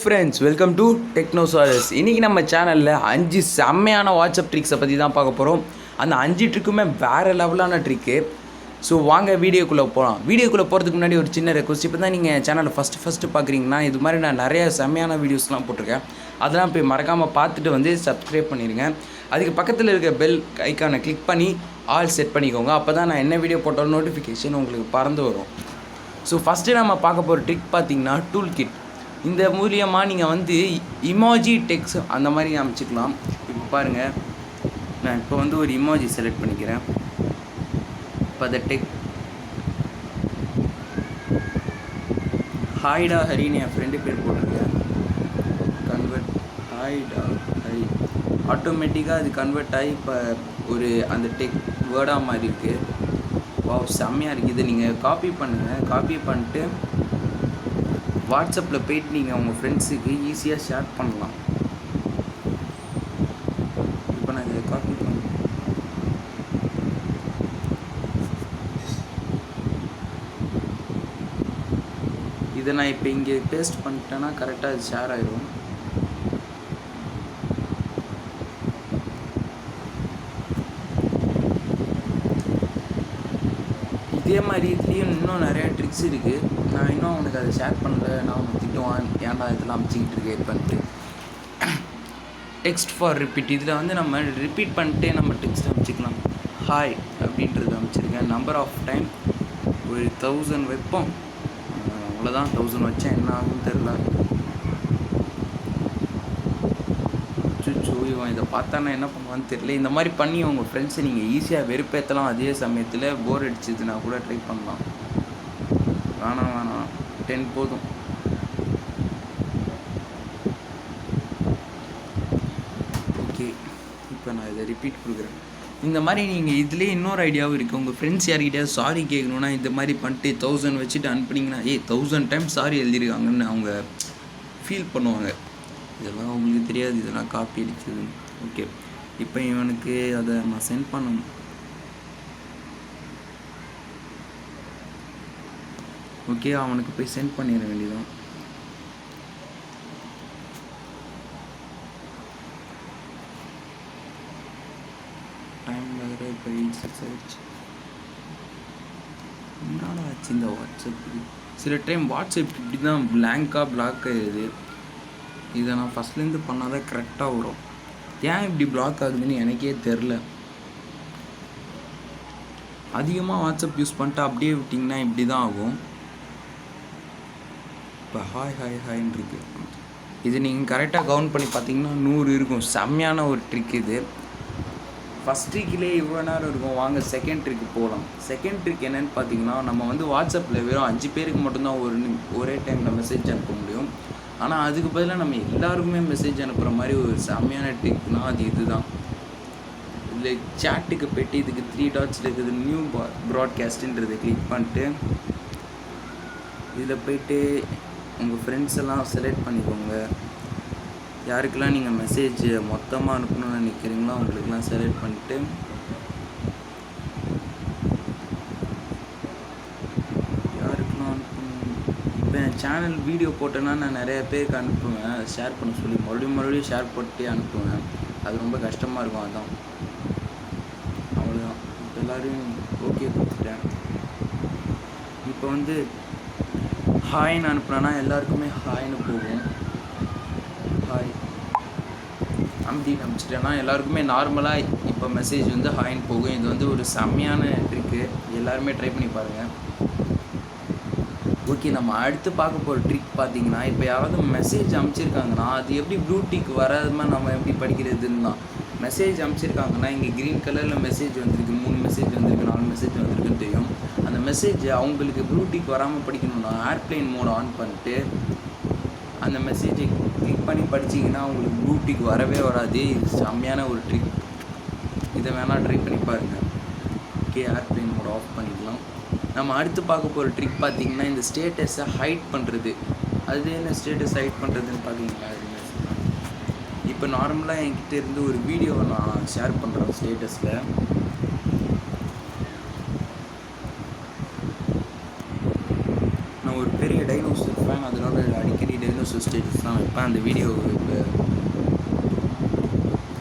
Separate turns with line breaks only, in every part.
Friends, welcome to டெக்னோசாரஸ். இன்றைக்கி நம்ம சேனலில் 5 செம்மையான வாட்ஸ்அப் ட்ரிக்ஸை பற்றி தான் பார்க்க போகிறோம். அந்த 5 ட்ரிக்குமே வேறு லெவலான ட்ரிக்கு. ஸோ வாங்க வீடியோக்குள்ளே போகலாம். வீடியோக்குள்ளே போகிறதுக்கு முன்னாடி ஒரு சின்ன ரெக்வஸ்ட். இப்போ தான் நீங்கள் சேனலை ஃபஸ்ட்டு பார்க்குறீங்கன்னா இது மாதிரி நான் நிறைய செம்மையான வீடியோஸ்லாம் போட்டிருக்கேன். அதெல்லாம் போய் மறக்காமல் பார்த்துட்டு வந்து சப்ஸ்கிரைப் பண்ணிடுங்க. அதுக்கு பக்கத்தில் இருக்க பெல் ஐக்கானை கிளிக் பண்ணி ஆல் செட் பண்ணிக்கோங்க. அப்போ தான் நான் என்ன வீடியோ போட்டாலும் நோட்டிஃபிகேஷன் உங்களுக்கு பறந்து வரும். ஸோ ஃபஸ்ட்டு நம்ம பார்க்க போகிற ட்ரிக் பார்த்திங்கன்னா டூல் கிட். இந்த மூலியமாக நீங்கள் வந்து இமோஜி டெக்ஸ்ட் அந்த மாதிரி அமைச்சிக்கலாம். இப்போ பாருங்கள், நான் இப்போ வந்து ஒரு இமோஜி செலக்ட் பண்ணிக்கிறேன். இப்போ அதை ஹாய்டா ஹரின்னு என் ஃப்ரெண்டு பேர் போட்டிருக்கேன். கன்வெர்ட் ஹாய்டா ஹரி ஆட்டோமேட்டிக்காக அது கன்வெர்ட் ஆகி இப்போ ஒரு அந்த வேர்டாக மாதிரி இருக்குது. செம்மையாக இருக்குது. இதை நீங்கள் காப்பி பண்ணுங்கள். காப்பி பண்ணிட்டு வாட்ஸ்அப்பில் போய்ட்டு நீங்கள் உங்கள் ஃப்ரெண்ட்ஸுக்கு ஈஸியாக ஷேர் பண்ணலாம். இப்போ நான் இதை காப்பி பண்ணேன். இதை நான் இப்போ இங்கே பேஸ்ட் பண்ணிட்டேன்னா கரெக்டாக அது ஷேர் ஆகிடும். இதே மாதிரி இதுலேயும் இன்னும் நிறையா ட்ரிக்ஸ் இருக்குது. நான் இன்னும் அவனுக்கு அதை ஷேர் பண்ணல. நான் அவனுக்கு திட்டுவான், ஏன்டா இதெல்லாம் அமைச்சிக்கிட்டு இருக்கேன் இப்போன்ட்டு. Text for repeat. இதில் வந்து நம்ம ரிப்பீட் பண்ணிட்டே நம்ம டெக்ஸ்ட் அமைச்சிக்கலாம். ஹாய் அப்படின்றது அமைச்சிருக்கேன். நம்பர் ஆஃப் டைம் ஒரு 1000 வைப்போம். அவ்வளோதான். 1000 வச்சா என்ன ஆகும்னு தெரில. இவன் இதை பார்த்தானா என்ன பண்ணுவான்னு தெரியல. இந்த மாதிரி பண்ணி உங்கள் ஃப்ரெண்ட்ஸை நீங்கள் ஈஸியாக வெறுப்பேற்றலாம். அதே சமயத்தில் போர் அடிச்சதுன்னா கூட ட்ரை பண்ணலாம். வேணாம் 10 போதும். ஓகே, இப்போ நான் இதை ரிப்பீட் கொடுக்குறேன். இந்த மாதிரி நீங்கள் இதுலேயே இன்னொரு ஐடியாவும் இருக்குது. உங்கள் ஃப்ரெண்ட்ஸ் யார்கிட்டயாவது சாரி கேட்கணுன்னா இந்த மாதிரி பண்ணிட்டு 1000 வச்சுட்டு அனுப்புனீங்கன்னா 1000 டைம் சாரி எழுதிருக்காங்கன்னு அவங்க ஃபீல் பண்ணுவாங்க. இதெல்லாம் அவங்களுக்கு தெரியாது, இதெல்லாம் காப்பி அடிச்சது. ஓகே, இப்போ இவனுக்கு அதை நான் சென்ட் பண்ணணும். ஓகே, அவனுக்கு போய் சென்ட் பண்ணிட வேண்டியதான். டைம் வேறு இப்போ 86 ஆயிடுச்சு. என்னடா ஆச்சு இந்த வாட்ஸ்அப்புக்கு? சில டைம் வாட்ஸ்அப் இப்படி தான் பிளாக் ஆகிடுது. இதை நான் ஃபஸ்ட்லேருந்து பண்ணால் தான் கரெக்டாக வரும். ஏன் இப்படி பிளாக் ஆகுதுன்னு எனக்கே தெரில. அதிகமாக வாட்ஸ்அப் யூஸ் பண்ணிட்டு அப்படியே விட்டிங்கன்னா இப்படி தான் ஆகும். இப்போ ஹாய்ன்னு இருக்கு. இது நீங்கள் கரெக்டாக கவுண்ட் பண்ணி பார்த்தீங்கன்னா 100 இருக்கும். செம்மையான ஒரு ட்ரிக் இது. ஃபஸ்ட் ட்ரிக்கிலே இவ்வளோ நேரம் இருக்கும். வாங்க செகண்ட் ட்ரிக்கு போகலாம். செகண்ட் ட்ரிக் என்னென்னு பார்த்தீங்கன்னா, நம்ம வந்து வாட்ஸ்அப்பில் வெறும் 5 பேருக்கு மட்டும்தான் ஒரே டைமில் மெசேஜ் அனுப்ப முடியும். ஆனால் அதுக்கு பதிலாக நம்ம எல்லாருக்குமே மெசேஜ் அனுப்புகிற மாதிரி ஒரு செம்மையான ட்ரிக்னால் அது இது தான். இதில் சேட்டுக்கு போய்ட்டு இதுக்கு 3 டாட்ஸில் இருக்குது நியூ ப்ராட்காஸ்ட்டுன்றதை கிளிக் பண்ணிட்டு இதில் போய்ட்டு உங்கள் ஃப்ரெண்ட்ஸ் எல்லாம் செலக்ட் பண்ணிக்கோங்க. யாருக்கெல்லாம் நீங்கள் மெசேஜ் மொத்தமாக அனுப்பணும்னு நினைக்கிறீங்களோ அவங்களுக்கெல்லாம் செலக்ட் பண்ணிவிட்டு இப்போ என் சேனல் வீடியோ போட்டேன்னா நான் நிறைய பேருக்கு அனுப்புவேன், ஷேர் பண்ண சொல்லி மறுபடியும் ஷேர் போட்டு அனுப்புவேன். அது ரொம்ப கஷ்டமாக இருக்கும். அதுதான், அவ்வளோதான். இப்போ எல்லோரையும் ஓகே கொடுத்துட்டேன். இப்போ வந்து ஹாய்ன்னு அனுப்புனேன்னா எல்லாருக்குமே ஹாய்ன்னு போகும். ஹாய் அனுப்பிச்சிட்டேன்னா எல்லாருக்குமே நார்மலாக இப்போ மெசேஜ் வந்து ஹாய்ன்னு போகும். இது வந்து ஒரு செம்மையான ட்ரிக்கு. எல்லாருமே ட்ரை பண்ணி பாருங்கள். ஓகே, நம்ம அடுத்து பார்க்க போகிற ட்ரிக் பார்த்தீங்கன்னா, இப்போ யாராவது மெசேஜ் அனுப்பிச்சிருக்காங்கன்னா அது எப்படி ப்ளூ டிக் வராமல் நம்ம எப்படி படிக்கிறதுன்னு தான். மெசேஜ் அனுப்பிச்சிருக்காங்கன்னா இங்கே க்ரீன் கலரில் மெசேஜ் வந்திருக்கு, 3 மெசேஜ் வந்திருக்கு, 4 மெசேஜ் வந்திருக்குன்னு தெரியும். அந்த மெசேஜ் அவங்களுக்கு ப்ளூ டிக் வராமல் படிக்கணும்னா ஏர்ப்ளைன் மோட் ஆன் பண்ணிட்டு அந்த மெசேஜை கிளிக் பண்ணி படிச்சிங்கன்னா அவங்களுக்கு ப்ளூ டிக் வரவே வராது. இது செம்மையான ஒரு ட்ரிக். இதை வேணால் ட்ரை பண்ணி பாருங்கள். ஓகே, ஏர்ப்ளைன் மோட் ஆஃப் பண்ணிக்கலாம். நம்ம அடுத்து பார்க்க போகிற ட்ரிக் பார்த்திங்கன்னா இந்த ஸ்டேட்டஸை ஹைட் பண்ணுறது. அது என்ன ஸ்டேட்டஸ் ஹைட் பண்ணுறதுன்னு பார்த்தீங்களா? இப்போ நார்மலாக என்கிட்ட இருந்து ஒரு வீடியோவை நான் ஷேர் பண்ணுறேன் ஸ்டேட்டஸில். நான் ஒரு பெரிய டைனோசர் ஃபேன், அதனால அடிக்கடி டைனோசர் ஸ்டேட்டஸ் தான் வைப்பேன். அந்த வீடியோ இப்போ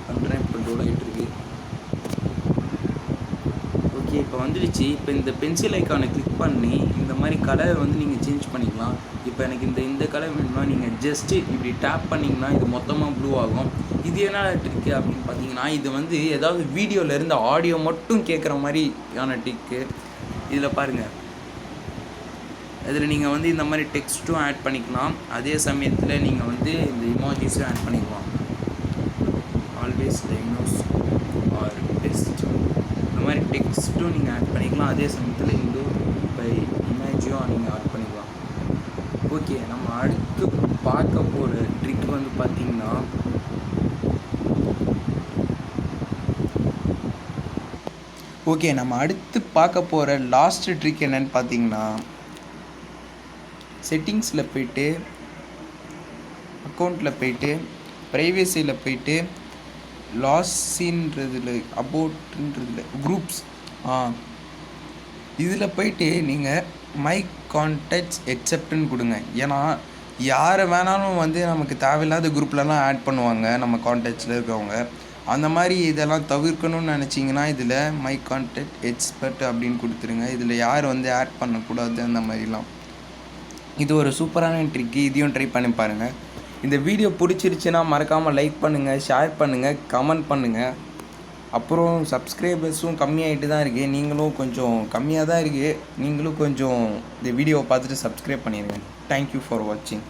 பண்ணுறேன். இப்போ டோல் ஆகிட்டுருக்கு. ஓகே, இப்போ வந்துடுச்சு. இப்போ இந்த பென்சில் ஐக்கானை கிளிக் பண்ணி இந்த மாதிரி கலரை வந்து நீங்கள் சேஞ்ச் பண்ணிக்கலாம். இப்போ எனக்கு இந்த கலர் வேணும்னா நீங்கள் ஜஸ்ட்டு இப்படி டேப் பண்ணிங்கன்னா இது மொத்தமாக ப்ளூ ஆகும். இது என்ன ட்ரிக்கு அப்படின்னு பார்த்தீங்கன்னா, இது வந்து ஏதாவது வீடியோவில் இருந்து ஆடியோ மட்டும் கேட்குற மாதிரியான ட்ரிக்கு. இதில் பாருங்கள், இதில் நீங்கள் வந்து இந்த மாதிரி டெக்ஸ்ட்டும் ஆட் பண்ணிக்கலாம். அதே சமயத்தில் நீங்கள் வந்து இந்த இமோஜிஸும் ஆட் பண்ணிக்கலாம். ஆல்வேஸ் டைனோஸ் ஆர் டெஸ்ட் இந்த மாதிரி டெக்ஸ்ட்டும் நீங்கள் ஆட் பண்ணிக்கலாம். அதே சமயத்தில் இந்த பை இமேஜையும் நீங்கள் ஆட் பண்ணிக்கலாம். ஓகே, நம்ம அடுத்து பார்க்க போகிற ட்ரிக் வந்து பார்த்திங்கன்னா, லாஸ்ட் ட்ரிக் என்னன்னு பார்த்தீங்கன்னா, செட்டிங்ஸில் போய்ட்டு அக்கௌண்ட்டில் போய்ட்டு ப்ரைவேசியில் போய்ட்டு லாஸ்ன்றதில் அபவுட்ன்றதில் குரூப்ஸ் இதில் போய்ட்டு நீங்கள் மை கான்டாக்ட்ஸ் எக்ஸெப்ட்னு கொடுங்க. ஏன்னா யாரை வேணாலும் வந்து நமக்கு தேவையில்லாத குரூப்லலாம் ஆட் பண்ணுவாங்க நம்ம கான்டாக்ட்ஸில் இருக்கவங்க. அந்த மாதிரி இதெல்லாம் தவிர்க்கணும்னு நினச்சிங்கன்னா இதில் மை கான்டாக்ட் எக்ஸ்பர்ட் அப்படின்னு கொடுத்துருங்க. இதில் யார் வந்து ஆட் பண்ணக்கூடாது அந்த மாதிரிலாம். இது ஒரு சூப்பரான ட்ரிக்கு. இதையும் ட்ரை பண்ணி பாருங்கள். இந்த வீடியோ பிடிச்சிருச்சுன்னா மறக்காமல் லைக் பண்ணுங்கள், ஷேர் பண்ணுங்கள், கமெண்ட் பண்ணுங்கள். அப்புறம் சப்ஸ்கிரைபர்ஸும் கம்மியாகிட்டு தான் இருக்குது. நீங்களும் கொஞ்சம் கம்மியாக தான் இருக்குது. நீங்களும் கொஞ்சம் இந்த வீடியோவை பார்த்துட்டு சப்ஸ்கிரைப் பண்ணிடுங்க. தேங்க்யூ ஃபார் வாட்சிங்.